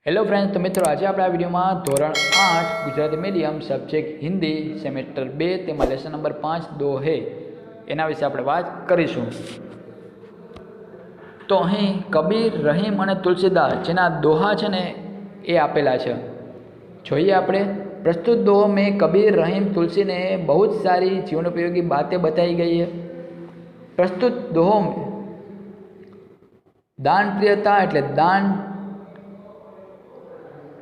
Hello friends, तो मित्रों आज आप वीडियो में धोरण 8 Gujarati medium subject Hindi semester 2 तेमा लेसन नंबर 5 दो है एना विषे આપણે વાત કરીશું। तो અહીં કબીર, રહીમ અને તુલસીદાસ જેના દોહા છે ને એ આપેલા છે। જોઈએ આપણે प्रस्तुत दोहों में कबीर, रहीम, तुलसी ने बहुत सारी जीवन उपयोगी बातें बताई गई है। प्रस्तुत दोहों में दान प्रियता एटले दान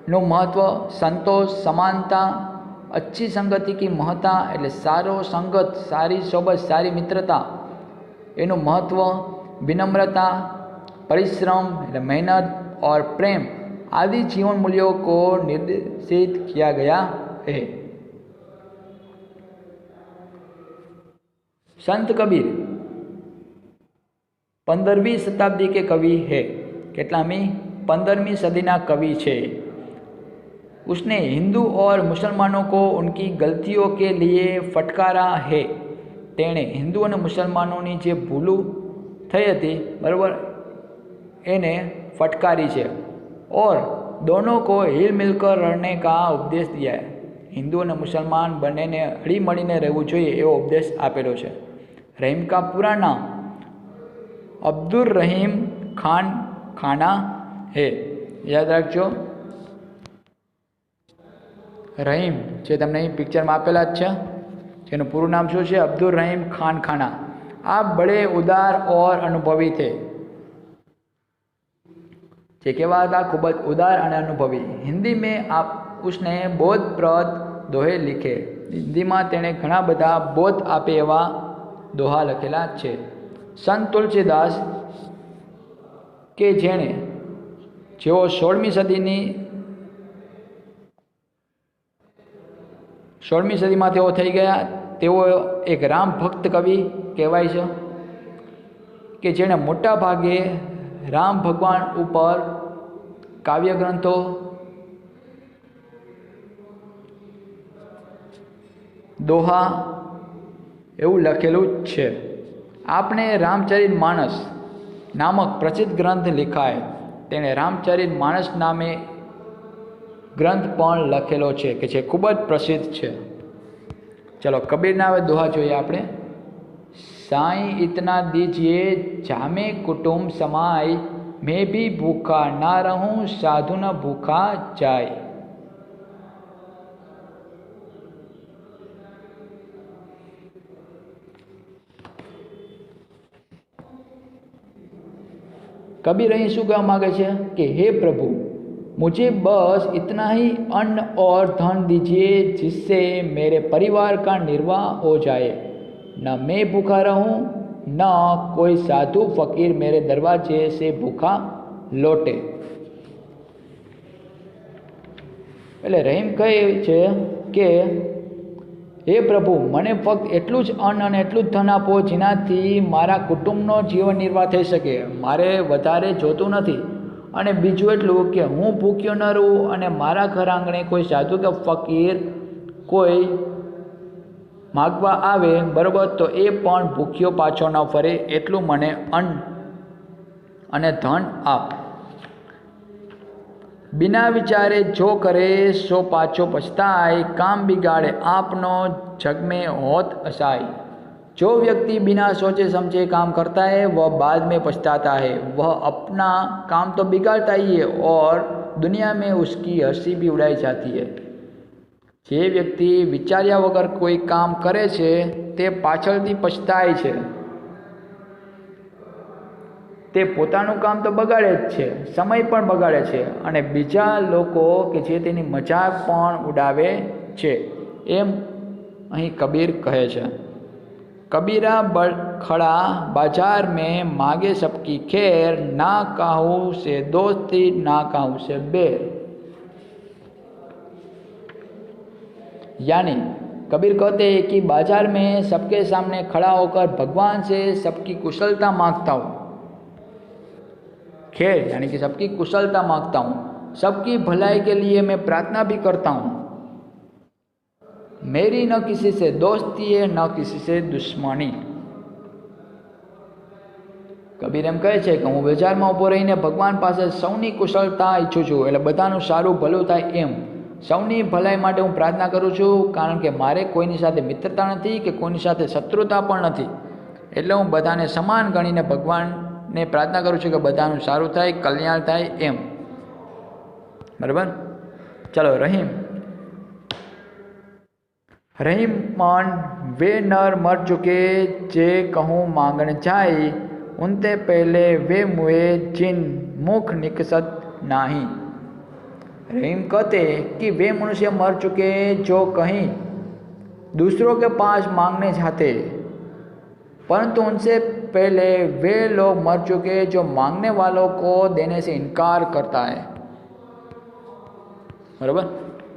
नो महत्व, संतोष, समानता, अच्छी संगति की महत्ता एटले सारो संगत, सारी सोबत, सारी मित्रता एनु महत्व, विनम्रता, परिश्रम एटले मेहनत और प्रेम आदि जीवन मूल्यों को निर्देशित किया गया है। संत कबीर 15वीं शताब्दी के कवि है। केटलामी 15वीं सदीना कवि छे। उसने हिंदू और मुसलमानों को उनकी गलतियों के लिए फटकारा है। तेणे हिंदू और मुसलमानों की जे भूलू थई हती बराबर एने फटकारी है और दोनों को हिल मिलकर रहने का उपदेश दिया है। हिंदू और मुसलमान बने ने हળી મળીને રહેવું જોઈએ એવો ઉપદેશ આપેલો છે। રહીમ का पूरा नाम अब्दुल रहीम खान खाना है। याद रखो रहीम जे तमने पिक्चर में आपेला ज छे जेनुं पूरुं नाम शुं छे? अब्दुल रहीम खान खाना। आप बड़े उदार और अनुभवी थे। जे केवा था? खूब उदार और अनुभवी। हिंदी में आप उसने बोधप्रद दोहे लिखे। हिंदी में तेने घणा बधा बोध आपे एवा दोहा लखेला छे। संत तुलसीदास के जेणे जेओ 16મી सदी में तेओ थई गया। तेओ एक राम भक्त कवि कहेवाय छे कि जेणे मोटा भागे राम भगवान ऊपर काव्य ग्रंथों, दोहा एवं लखेलू छे। आपने रामचरितमानस नामक प्रसिद्ध ग्रंथ लिखा है। तेणे रामचरितमानस नामे ग्रंथ पण लखेलो छे कि जे खूब ज प्रसिद्ध छे। चलो कबीरना हवे दोहा जोईए आपणे। साईं इतना दीजिए जामे कुटुंब समाय, मैं भी भूखा ना रहूं साधु न भूखा जाय। कबीर અહીં શું કહેવા માગે છે કે हे प्रभु, मुझे बस इतना ही अन्न और धन दीजिए जिससे मेरे परिवार का निर्वाह हो जाए। न मैं भूखा रहूं न कोई साधु फकीर मेरे दरवाजे से भूखा लौटे। એટલે રહીમ કહે છે કે હે પ્રભુ, મને ફક્ત એટલું જ અન્ન અને એટલું જ ધન આપો જેનાથી મારા કુટુંબનો જીવન નિર્વાહ થઈ શકે। મારે વધારે જોતું નથી। અને બીજું એટલું કે હું ભૂખ્યો ન રહું અને મારા ઘર આંગણે કોઈ સાધુ કે ફકીર કોઈ માગવા આવે બરાબર તો એ પણ ભૂખ્યો પાછો ન ફરે એટલું મને અન્ન અને ધન આપ। बिना विचारे जो करे सो पाछो पछताय, काम बिगाड़े आपनो जग में होत असाई। जो व्यक्ति बिना सोचे समझे काम करता है वह बाद में पछताता है। वह अपना काम तो बिगाड़ता ही है और दुनिया में उसकी हंसी भी उड़ाई जाती है। जे व्यक्ति विचार्या वगर कोई काम करे छे ते पाछळथी पछताय छे। ते पोतानुं काम तो बगाड़े ज छे, समय पण बगाड़े छे अने बीजा लोको के जे तेनी मजाक पण उडावे छे एम अहीं कबीर कहे छे। कबीरा खड़ा बाजार में मांगे सबकी खैर, ना काहू से दोस्ती ना काहू से बैर। यानी कबीर कहते हैं कि बाजार में सबके सामने खड़ा होकर भगवान से सबकी कुशलता मांगता हूँ। खैर यानी कि सबकी कुशलता मांगता हूँ, सबकी भलाई के लिए मैं प्रार्थना भी करता हूँ। मेरी न किसी से दोस्ती है न किसी से दुश्मनी। કબીર એમ કહે છે કે હું બજારમાં ઊભો રહીને ભગવાન પાસે સૌની કુશળતા ઈચ્છું છું, એટલે બધાનું સારું ભલું થાય એમ સૌની ભલાઈ માટે હું પ્રાર્થના કરું છું, કારણ કે મારે કોઈની સાથે મિત્રતા નથી કે કોઈની સાથે શત્રુતા પણ નથી, એટલે હું બધાને સમાન ગણીને ભગવાનને પ્રાર્થના કરું છું કે બધાનું સારું થાય, કલ્યાણ થાય એમ. બરાબર. ચલો રહીમ. रहीम मन वे नर मर चुके जे कहूँ मांगन जाए, उनते पहले वे मुए जिन मुख निकसत नाही. रहीम कहते कि वे मनुष्य मर चुके जो कहीं दूसरों के पास मांगने जाते, परंतु उनसे पहले वे लोग मर चुके जो मांगने वालों को देने से इनकार करता है. बराबर.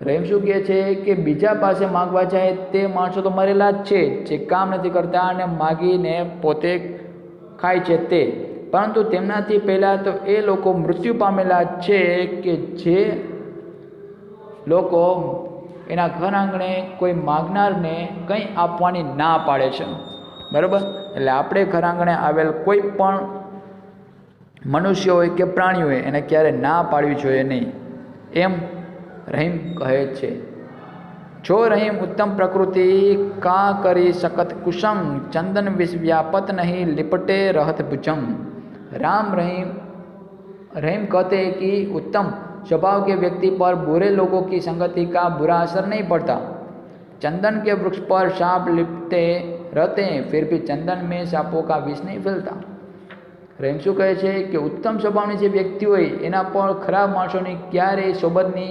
રહીમ શું કહે છે કે બીજા પાસે માગવા જાય તે માણસો તો મરેલા જ છે, જે કામ નથી કરતા અને માગીને પોતે ખાય છે તે, પરંતુ તેમનાથી પહેલાં તો એ લોકો મૃત્યુ પામેલા છે કે જે લોકો એના ઘર આંગણે કોઈ માગનારને કંઈ આપવાની ના પાડે છે. બરાબર. એટલે આપણે ઘર આંગણે આવેલ કોઈ પણ મનુષ્ય હોય કે પ્રાણી હોય એને ક્યારે ના પાડવી જોઈએ નહીં, એમ रहीम कहे छे. जो रहीम उत्तम प्रकृति का करी सकत कुशम, चंदन विष व्यापत नहीं लिपटे रहत भुजम. रहीम कहते हैं कि उत्तम स्वभाव के व्यक्ति पर बुरे लोगों की संगति का बुरा असर नहीं पड़ता. चंदन के वृक्ष पर सांप लिपटे रहते हैं, फिर भी चंदन में सांपों का विष नहीं फैलता. रहीम शू कहे छे कि उत्तम स्वभावनी जे व्यक्ति होय एना पर खराब माणसोनी क्यारेय सोबतनी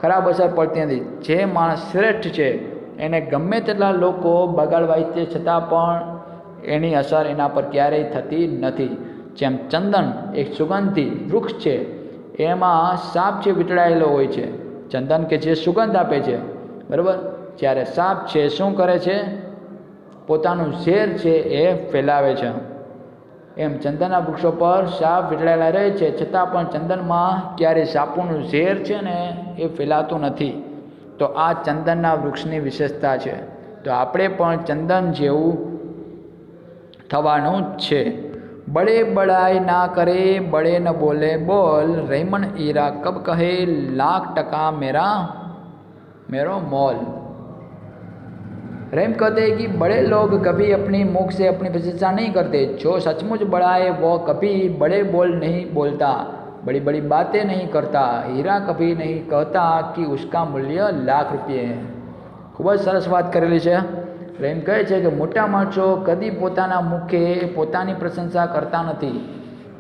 खराब असर पड़ती नहीं. जे माणस श्रेष्ठ है એને ગમે તેટલા લોકો બગાડવા ઈચ્છે છતાં પણ એની અસર એના પર ક્યારેય થતી નથી. જેમ ચંદન એક સુગંધી વૃક્ષ છે, એમાં સાપ છે વીંટળાયેલો હોય છે, ચંદન કે જે સુગંધ આપે છે. બરાબર. જ્યારે સાપ છે શું કરે છે, પોતાનું ઝેર છે એ ફેલાવે છે. એમ ચંદનના વૃક્ષો પર સાપ વીંટળાયેલા રહે છે, છતાં પણ ચંદનમાં ક્યારેય સાપોનું ઝેર છે ને એ ફેલાતું નથી. તો આ ચંદનના વૃક્ષની વિશેષતા છે. તો આપણે પણ ચંદન જેવું થવાનું જ છે. બડે બડાઈ ના કરે, બડે ન બોલે બોલ, રહીમન ઈરા કબ કહે लाख टका मेरा मोल. रहीम कहते हैं कि बड़े लोग कभी अपनी मुख से अपनी प्रशंसा नहीं करते. जो सचमुच बड़ा है वो कभी बड़े बोल नहीं बोलता, बड़ी बड़ी बातें नहीं करता. हीरा कभी नहीं कहता कि उसका मूल्य ₹1,00,000 है. खूब જ સરસ વાત કરેલી છે. રહીમ કહે છે કે મોટા માણસો કદી પોતાના મુખે પોતાની પ્રશંસા કરતા નથી.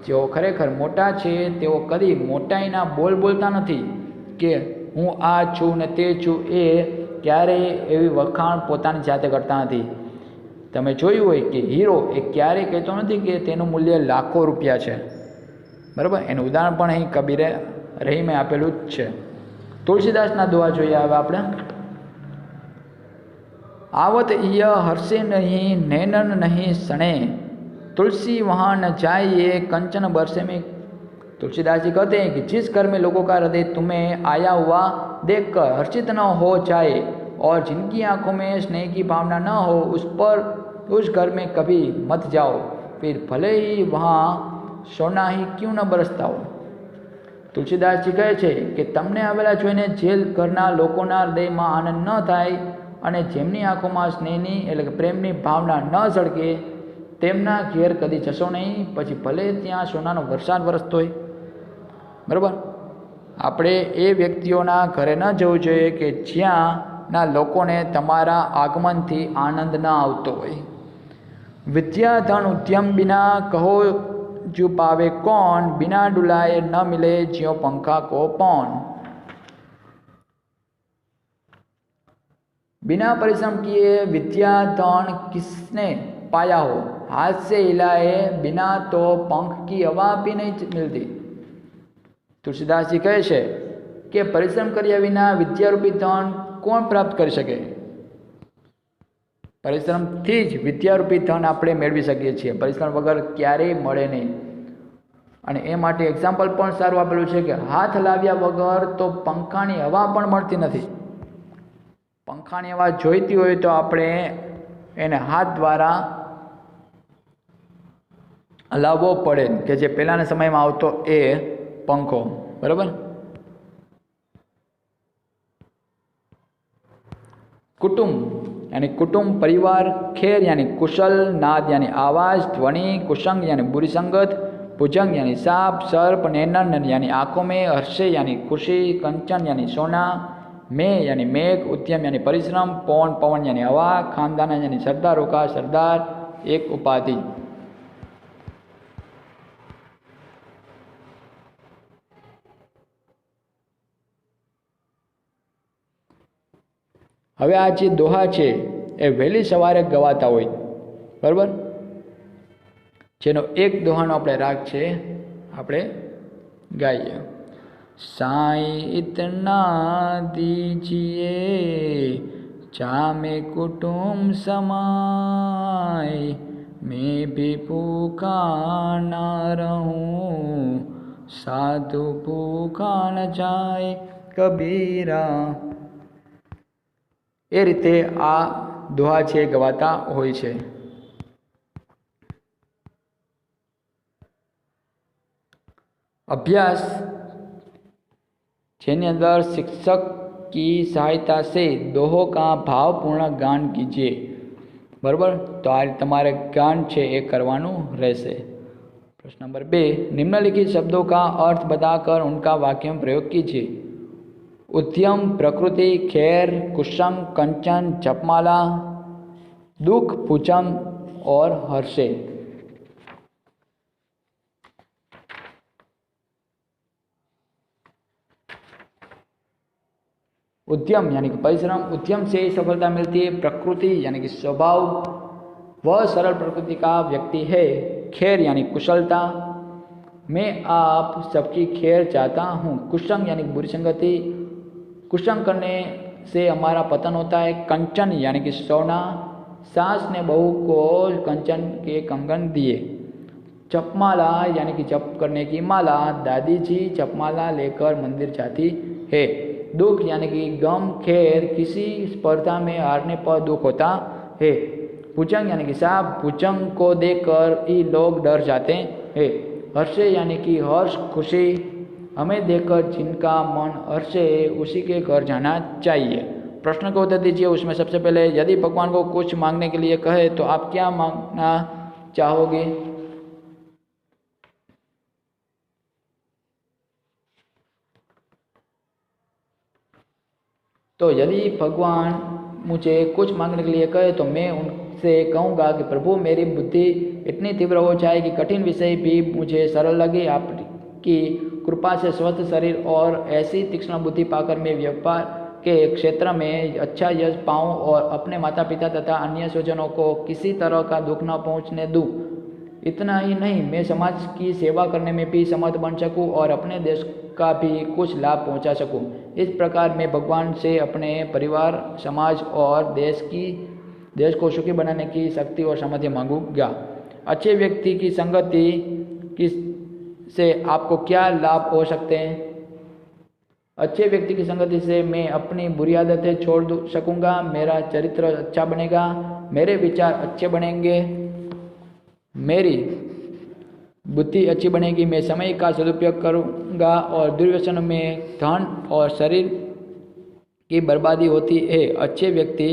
જેઓ ખરેખર મોટા છે તેઓ કદી મોટાઈના બોલ બોલતા નથી કે હું આ છું ને તે છું. એ ક્યારેય એવી વખાણ પોતાની જાતે કરતા નથી. તમે જોયું હોય કે હીરો એ ક્યારેય કહેતો નથી કે તેનું મૂલ્ય લાખો રૂપિયા છે. બરાબર. એનું ઉદાહરણ પણ અહીં કબીરે રહીમે આપેલું જ છે. તુલસીદાસના દોહા જોઈએ હવે આપણે. आवत य हर्षे नहीं नैनन नहीं सणे, तुलसी वहाँ न जाइए कंचन बरसे में. तुलसीदास जी कहते हैं कि जिस घर में लोगों का हृदय तुम्हें आया हुआ देखकर हर्षित न हो जाए और जिनकी आंखों में स्नेह की भावना न हो उस घर में कभी मत जाओ, फिर भले ही वहाँ सोना ही क्यों न बरसता हो. તુલસીદાસજી કહે છે કે તમને આવેલા જોઈને જે ઘરના લોકોના હૃદયમાં આનંદ ન થાય અને જેમની આંખોમાં સ્નેહની એટલે કે પ્રેમની ભાવના ન ઝળકે તેમના ઘેર કદી જશો નહીં, પછી ભલે ત્યાં સોનાનો વરસાદ વરસતો હોય. બરાબર. આપણે એ વ્યક્તિઓના ઘરે ન જવું જોઈએ કે જ્યાંના લોકોને તમારા આગમનથી આનંદ ન આવતો હોય. વિદ્યા ધન ઉદ્યમ બિના કહો जो पावे कौन, बिना डुलाए न मिले ज्यों पंखा को पौन. बिना परिश्रम किए विद्या धन किसने पाया हो, हाथ से हिलाए बिना तो पंख की हवा भी नहीं मिलती. तुलसीदासजी કહે છે કે પરિશ્રમ કર્યા વિના વિદ્યારૂપી ધન કોણ પ્રાપ્ત કરી શકે. પરિશ્રમથી જ વિદ્યારૂપી ધન આપણે મેળવી શકીએ છીએ. પરિશ્રમ વગર ક્યારેય મળે નહીં. અને એ માટે એક્ઝામ્પલ પણ સારું આપેલું છે કે હાથ લાવ્યા વગર તો પંખાની હવા પણ મળતી નથી. પંખાની હવા જોઈતી હોય તો આપણે એને હાથ દ્વારા લાવવો પડે કે જે પહેલાંના સમયમાં આવતો એ પંખો, બરાબર। कुटुंब यानी कुटुंब परिवार, खैर यानी कुशल, नाद यानी आवाज़, ध्वनि, कुसंग यानी बुरी संगत, भुजंग यानी सांप, सर्प, नैनन यानी आँखों में, हर्षे यानी खुशी, कंचन यानी सोना, में यानी मेघ, उद्यम यानी परिश्रम, पवन पवन यानी हवा, खानदान यानी सरदारों का सरदार, एक उपाधि। હવે આ જે દોહા છે એ વહેલી સવારે ગવાતા હોય, બરાબર। જેનો એક દોહાનો આપણે રાગ છે, આપણે ગાઈએ। साईं इतना दीजिए जामे कुटुंब समाए, मैं भी भूखा ना रहूं, साधु भूखा न जाए कबीरा। ए रीते आ दोहा छे गवाता होय छे। अभ्यास जेनी अंदर शिक्षक की सहायता से दोहो का भावपूर्ण गान कीजिए, बराबर। तो आ तमारे गान छे ए करवानुं रहेशे। प्रश्न नंबर 2, निम्नलिखित शब्दों का अर्थ बताकर उनका वाक्य में प्रयोग कीजिए। उद्यम, प्रकृति, खैर, कुसंग, कंचन, जपमाला, दुख, भुजंग और हर्षे। उद्यम यानी कि परिश्रम, उद्यम से ही सफलता मिलती है। प्रकृति यानी कि स्वभाव, वह सरल प्रकृति का व्यक्ति है। खैर यानी कुशलता, मैं आप सबकी खैर चाहता हूँ। कुसंग यानी बुरी संगति, कुसंग करने से हमारा पतन होता है। कंचन यानी कि सोना, सास ने बहू को कंचन के कंगन दिए। जपमाला यानी कि जप करने की माला, दादी जी जपमाला लेकर मंदिर जाती है। दुख यानी कि गम, खैर, किसी स्पर्धा में हारने पर दुख होता है। भुजंग यानी कि सांप, भुजंग को देखकर ही लोग डर जाते हैं। हर्षे यानी कि हर्ष, खुशी, हमें देखकर जिनका मन हर्षे उसी के घर जाना चाहिए। प्रश्न को उत्तर दीजिए। उसमें सबसे पहले, यदि भगवान को कुछ मांगने के लिए कहे तो आप क्या मांगना चाहोगे? तो यदि भगवान मुझे कुछ मांगने के लिए कहे तो मैं उनसे कहूँगा कि प्रभु मेरी बुद्धि इतनी तीव्र हो जाए कि कठिन विषय भी मुझे सरल लगे। आपकी कृपा से स्वस्थ शरीर और ऐसी तीक्ष्ण बुद्धि पाकर मैं व्यापार के क्षेत्र में अच्छा यश पाऊँ और अपने माता पिता तथा अन्य स्वजनों को किसी तरह का दुख न पहुँचने दूँ। इतना ही नहीं, मैं समाज की सेवा करने में भी समर्थ बन सकूं और अपने देश का भी कुछ लाभ पहुंचा सकूं। इस प्रकार मैं भगवान से अपने परिवार, समाज और देश को सुखी बनाने की शक्ति और सामर्थ्य मांगूंगा। अच्छे व्यक्ति की संगति से आपको क्या लाभ हो सकते हैं? अच्छे व्यक्ति की संगति से मैं अपनी बुरी आदतें छोड़ सकूंगा, मेरा चरित्र अच्छा बनेगा, मेरे विचार अच्छे बनेंगे, मेरी बुद्धि अच्छी बनेगी, मैं समय का सदुपयोग करूंगा और दुर्व्यसन में धन और शरीर की बर्बादी होती है। अच्छे व्यक्ति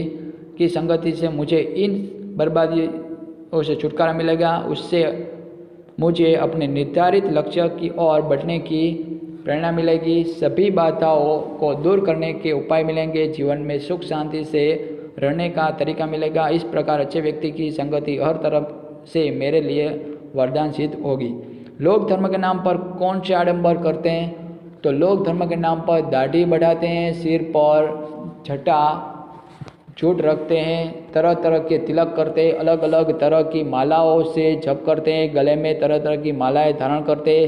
की संगति से मुझे इन बर्बादियों से छुटकारा मिलेगा, उससे मुझे अपने निर्धारित लक्ष्य की ओर बढ़ने की प्रेरणा मिलेगी, सभी बाधाओं को दूर करने के उपाय मिलेंगे, जीवन में सुख शांति से रहने का तरीका मिलेगा। इस प्रकार अच्छे व्यक्ति की संगति हर तरफ से मेरे लिए वरदान सिद्ध होगी। लोग धर्म के नाम पर कौन से आडंबर करते हैं? तो लोग धर्म के नाम पर दाढ़ी बढ़ाते हैं, सिर पर झटा झूठ रखते हैं, तरह तरह के तिलक करते हैं, अलग अलग तरह की मालाओं से जप करते हैं, गले में तरह तरह की मालाएं धारण करते हैं।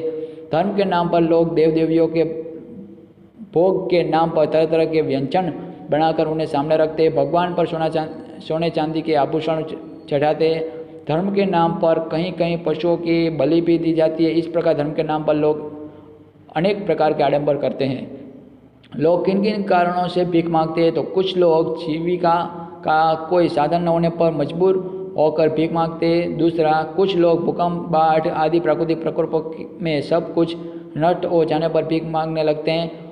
धर्म के नाम पर लोग देव देवियों के भोग के नाम पर तरह तरह के व्यंजन बनाकर उन्हें सामने रखते हैं। भगवान पर सोने चांदी के आभूषण चढ़ाते हैं। धर्म के नाम पर कहीं कहीं पशुओं की बलि भी दी जाती है। इस प्रकार धर्म के नाम पर लोग अनेक प्रकार के आडंबर करते हैं। लोग किन किन कारणों से भीख मांगते हैं? तो कुछ लोग जीविका का कोई साधन न होने पर मजबूर होकर भीख मांगते। दूसरा, कुछ लोग भूकंप, बाढ़ आदि प्राकृतिक प्रकोपों में सब कुछ नष्ट हो जाने पर भीख मांगने लगते हैं।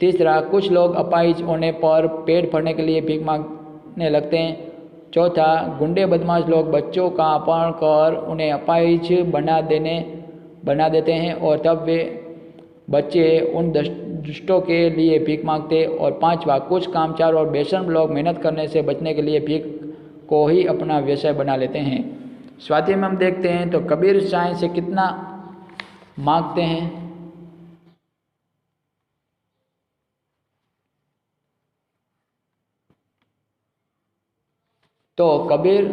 तीसरा, कुछ लोग अपाहिज होने पर पेट भरने के लिए भीख मांगने लगते हैं। चौथा, गुंडे बदमाश लोग बच्चों का अपहरण कर उन्हें अपाहिज बना देते हैं और तब वे बच्चे उन दुष्टों के लिए भीख मांगते। और पांचवा, कुछ कामचार और बेशर्म लोग मेहनत करने से बचने के लिए भीख को ही अपना व्यवसाय बना लेते हैं। स्वाध्याय में हम देखते हैं तो कबीर चाय से कितना मांगते हैं। तो कबीर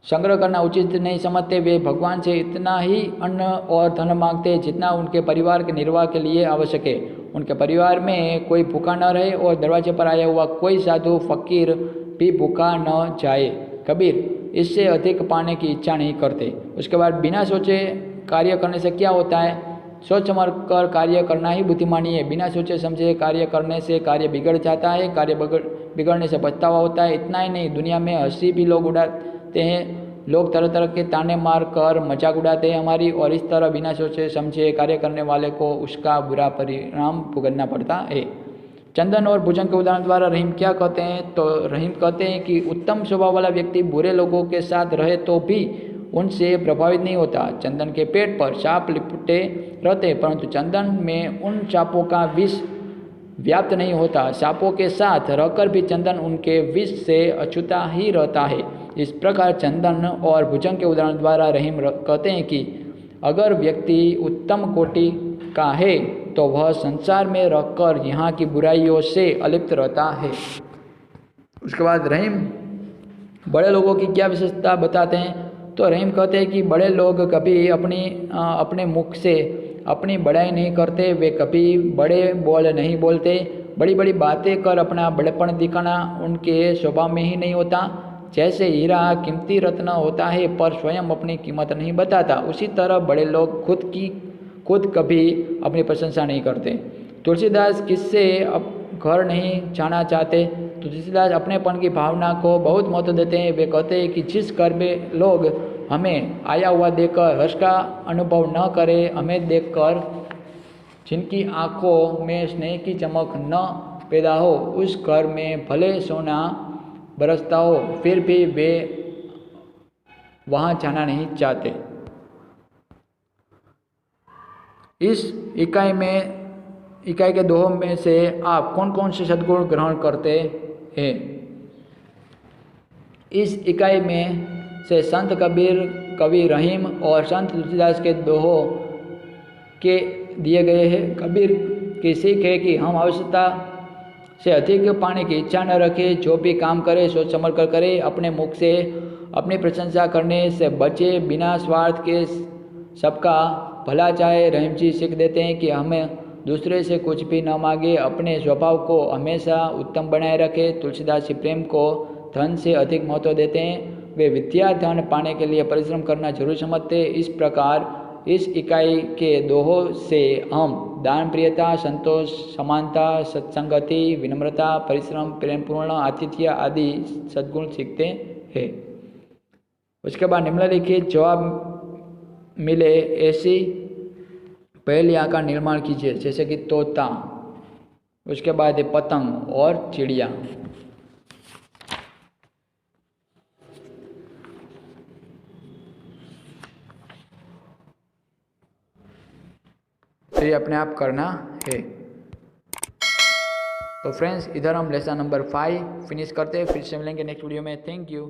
संग्रह करना उचित नहीं समझते। वे भगवान से इतना ही अन्न और धन मांगते हैं जितना उनके परिवार के निर्वाह के लिए आवश्यक है। उनके परिवार में कोई भूखा न रहे और दरवाजे पर आया हुआ कोई साधु फकीर भी भूखा न जाए। कबीर इससे अधिक पाने की इच्छा नहीं करते। उसके बाद, बिना सोचे कार्य करने से क्या होता है? सोच समझ कर कार्य करना ही बुद्धिमानी है। बिना सोचे समझे कार्य करने से कार्य बिगड़ जाता है। कार्य बिगड़ने से पछतावा होता है। इतना ही नहीं, दुनिया में हंसी भी लोग उड़ाते हैं। लोग तरह तरह के ताने मार कर मजाक उड़ाते हैं हमारी, और इस तरह बिना सोचे समझे कार्य करने वाले को उसका बुरा परिणाम भुगतना पड़ता है। चंदन और भुजंग के उदाहरण द्वारा रहीम क्या कहते हैं? तो रहीम कहते हैं कि उत्तम स्वभाव वाला व्यक्ति बुरे लोगों के साथ रहे तो भी उनसे प्रभावित नहीं होता। चंदन के पेट पर सांप लिपटे रहते, परंतु चंदन में उन सांपों का विष व्याप्त नहीं होता। सांपों के साथ रहकर भी चंदन उनके विष से अछूता ही रहता है। इस प्रकार चंदन और भुजंग के उदाहरण द्वारा रहीम कहते हैं कि अगर व्यक्ति उत्तम कोटि का है तो वह संसार में रहकर यहाँ की बुराइयों से अलिप्त रहता है। उसके बाद रहीम बड़े लोगों की क्या विशेषता बताते हैं? तो रहीम कहते हैं कि बड़े लोग कभी अपने मुख से अपनी बड़ाई नहीं करते। वे कभी बड़े बोल नहीं बोलते। बड़ी बड़ी बातें कर अपना बड़ेपन दिखाना उनके स्वभाव में ही नहीं होता। जैसे हीरा कीमती रत्न होता है पर स्वयं अपनी कीमत नहीं बताता, उसी तरह बड़े लोग खुद कभी अपनी प्रशंसा नहीं करते। तुलसीदास किससे अब घर नहीं जाना चाहते? तो तुलसीदास अपनेपन की भावना को बहुत महत्व देते हैं। वे कहते हैं कि जिस घर में लोग हमें आया हुआ देखकर हर्ष का अनुभव न करें, हमें देखकर जिनकी आंखों में स्नेह की चमक न पैदा हो, उस घर में भले सोना बरसता हो फिर भी वे वहाँ जाना नहीं चाहते। इस इकाई के दोहों में से आप कौन कौन से सद्गुण ग्रहण करते हैं? इस इकाई में से संत कबीर, कवि रहीम और संत तुलसीदास के दोहों के दिए गए हैं। कबीर की सीख है कि हम आवश्यकता से अधिक पाने की इच्छा न रखें। जो भी काम करे सोच समझ कर करे। अपने मुख से अपनी प्रशंसा करने से बचे। बिना स्वार्थ के सबका भला चाहे। रहीम जी सीख देते हैं कि हमें दूसरे से कुछ भी न मांगे, अपने स्वभाव को हमेशा उत्तम बनाए रखे। तुलसीदास प्रेम को धन से अधिक महत्व देते हैं। वे विद्या धन पाने के लिए परिश्रम करना जरूर समझते। इस प्रकार इस इकाई के दोहों से हम दान प्रियता, संतोष, समानता, सत्संगति, विनम्रता, परिश्रम, प्रेमपूर्ण आतिथ्य आदि सद्गुण सीखते हैं। उसके बाद निम्नलिखित जवाब मिले ऐसी पहेलियाँ का निर्माण कीजिए, जैसे कि तोता, उसके बाद पतंग और चिड़िया। तो ये अपने आप करना है। तो फ्रेंड्स, इधर हम लेसन नंबर 5 फिनिश करते हैं। फिर से मिलेंगे नेक्स्ट वीडियो में। Thank you.